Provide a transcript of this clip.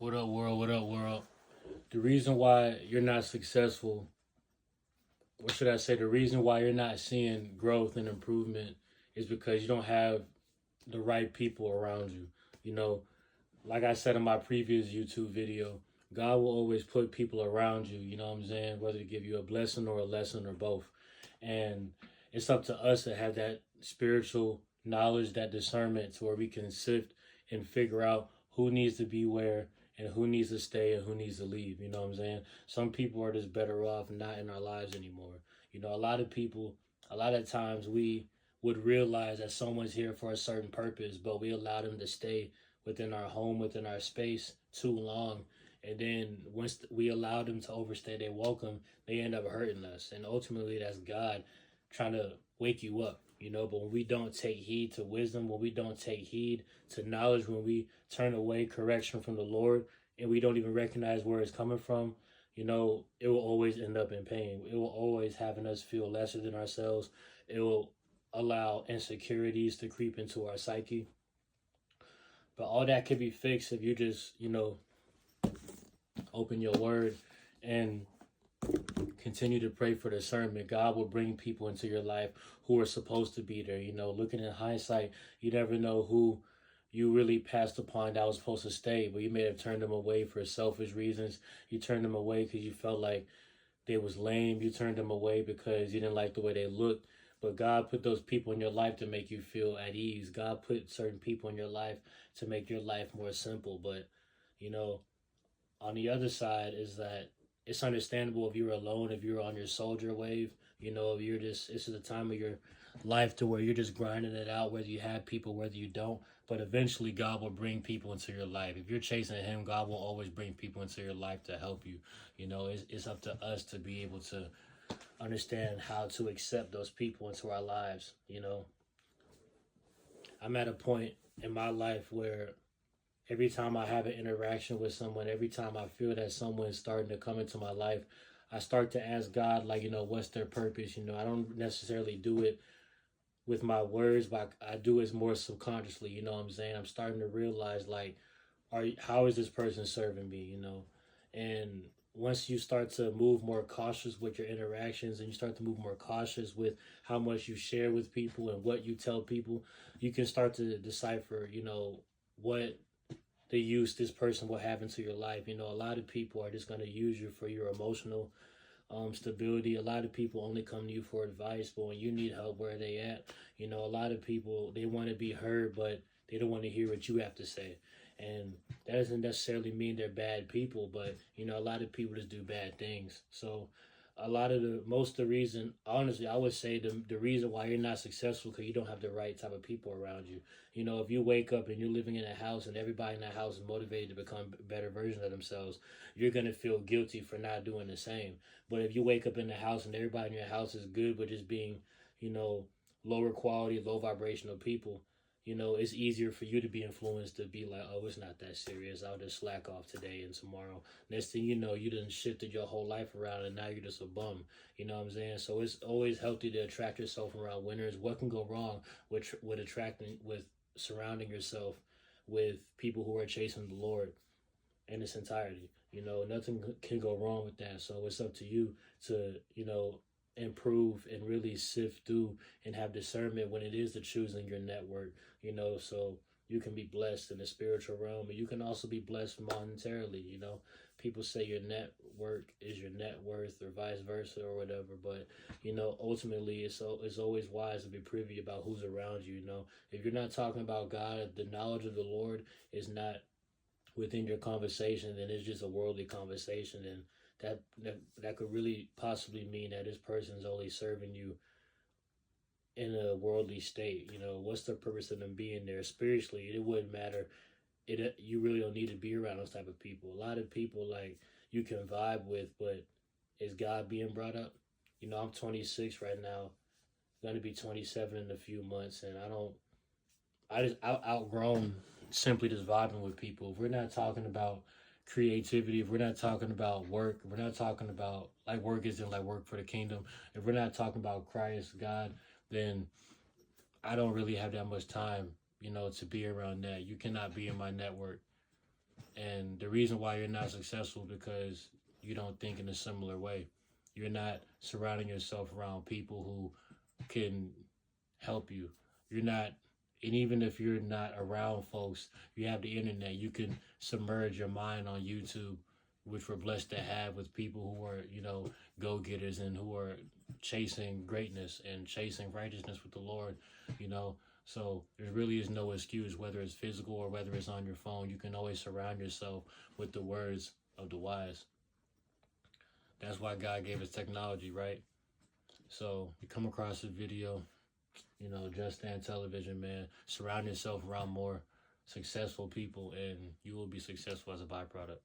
What up, world? What up, world? The reason why you're not successful, or should I say, the reason why you're not seeing growth and improvement is because you don't have the right people around you. You know, like I said in my previous YouTube video, God will always put people around you, you know what I'm saying? Whether to give you a blessing or a lesson or both. And it's up to us to have that spiritual knowledge, that discernment to where we can sift and figure out who needs to be where and who needs to stay and who needs to leave. You know what I'm saying? Some people are just better off not in our lives anymore. You know, a lot of people, a lot of times we would realize that someone's here for a certain purpose, but we allow them to stay within our home, within our space too long. And then once we allow them to overstay their welcome, they end up hurting us. And ultimately, that's God trying to wake you up, you know. But when we don't take heed to wisdom, when we don't take heed to knowledge, when we turn away correction from the Lord and we don't even recognize where it's coming from, you know, it will always end up in pain. It will always having us feel lesser than ourselves. It will allow insecurities to creep into our psyche. But all that could be fixed if you just, you know, open your word and continue to pray for discernment. God will bring people into your life who are supposed to be there. You know, looking in hindsight, you never know who you really passed upon that was supposed to stay, but you may have turned them away for selfish reasons. You turned them away because you felt like they was lame. You turned them away because you didn't like the way they looked. But God put those people in your life to make you feel at ease. God put certain people in your life to make your life more simple. But, you know, on the other side is that it's understandable if you're alone, if you're on your soldier wave, you know, if you're just, this is the time of your life to where you're just grinding it out, whether you have people, whether you don't. But eventually, God will bring people into your life. If you're chasing Him, God will always bring people into your life to help you. You know, it's up to us to be able to understand how to accept those people into our lives. You know, I'm at a point in my life where every time I have an interaction with someone, every time I feel that someone's starting to come into my life, I start to ask God, like, you know, what's their purpose? You know, I don't necessarily do it with my words, but I do it more subconsciously. You know what I'm saying? I'm starting to realize, like, how is this person serving me? You know, and once you start to move more cautious with your interactions and you start to move more cautious with how much you share with people and what you tell people, you can start to decipher, you know, what the use this person will have into your life. You know, a lot of people are just going to use you for your emotional stability. A lot of people only come to you for advice, but when you need help, where are they at? You know, a lot of people, they want to be heard, but they don't want to hear what you have to say. And that doesn't necessarily mean they're bad people, but, you know, a lot of people just do bad things. So a lot of the, most of the reason, honestly, I would say the reason why you're not successful because you don't have the right type of people around you. You know, if you wake up and you're living in a house and everybody in that house is motivated to become a better version of themselves, you're going to feel guilty for not doing the same. But if you wake up in the house and everybody in your house is good but just being, you know, lower quality, low vibrational people, you know, it's easier for you to be influenced to be like, oh, it's not that serious. I'll just slack off today and tomorrow. Next thing you know, you done shifted your whole life around and now you're just a bum. You know what I'm saying? So it's always healthy to attract yourself around winners. What can go wrong with attracting, with surrounding yourself with people who are chasing the Lord in its entirety? You know, nothing can go wrong with that. So it's up to you to, you know, improve and really sift through and have discernment when it is to choosing your network, you know, so you can be blessed in the spiritual realm and you can also be blessed monetarily. You know, people say your network is your net worth or vice versa or whatever, but, you know, ultimately it's always wise to be privy about who's around you. You know, if you're not talking about God, the knowledge of the Lord is not within your conversation, then it's just a worldly conversation, and that could really possibly mean that this person's only serving you in a worldly state. You know, what's the purpose of them being there spiritually? It wouldn't matter. It You really don't need to be around those type of people. A lot of people like you can vibe with, but is God being brought up? You know, I'm 26 right now, going to be 27 in a few months, and I just outgrown simply just vibing with people. If we're not talking about creativity, if we're not talking about work, if we're not talking about like work isn't like work for the kingdom. If we're not talking about Christ, God, then I don't really have that much time, you know, to be around that. You cannot be in my network. And the reason why you're not successful because you don't think in a similar way. You're not surrounding yourself around people who can help you. You're not, and even if you're not around folks, you have the internet. You can submerge your mind on YouTube, which we're blessed to have with people who are, go getters and who are chasing greatness and chasing righteousness with the Lord, you know. So there really is no excuse, whether it's physical or whether it's on your phone. You can always surround yourself with the words of the wise. That's why God gave us technology, right? So you come across a video, Just Stand Television, man. Surround yourself around more successful people, and you will be successful as a byproduct.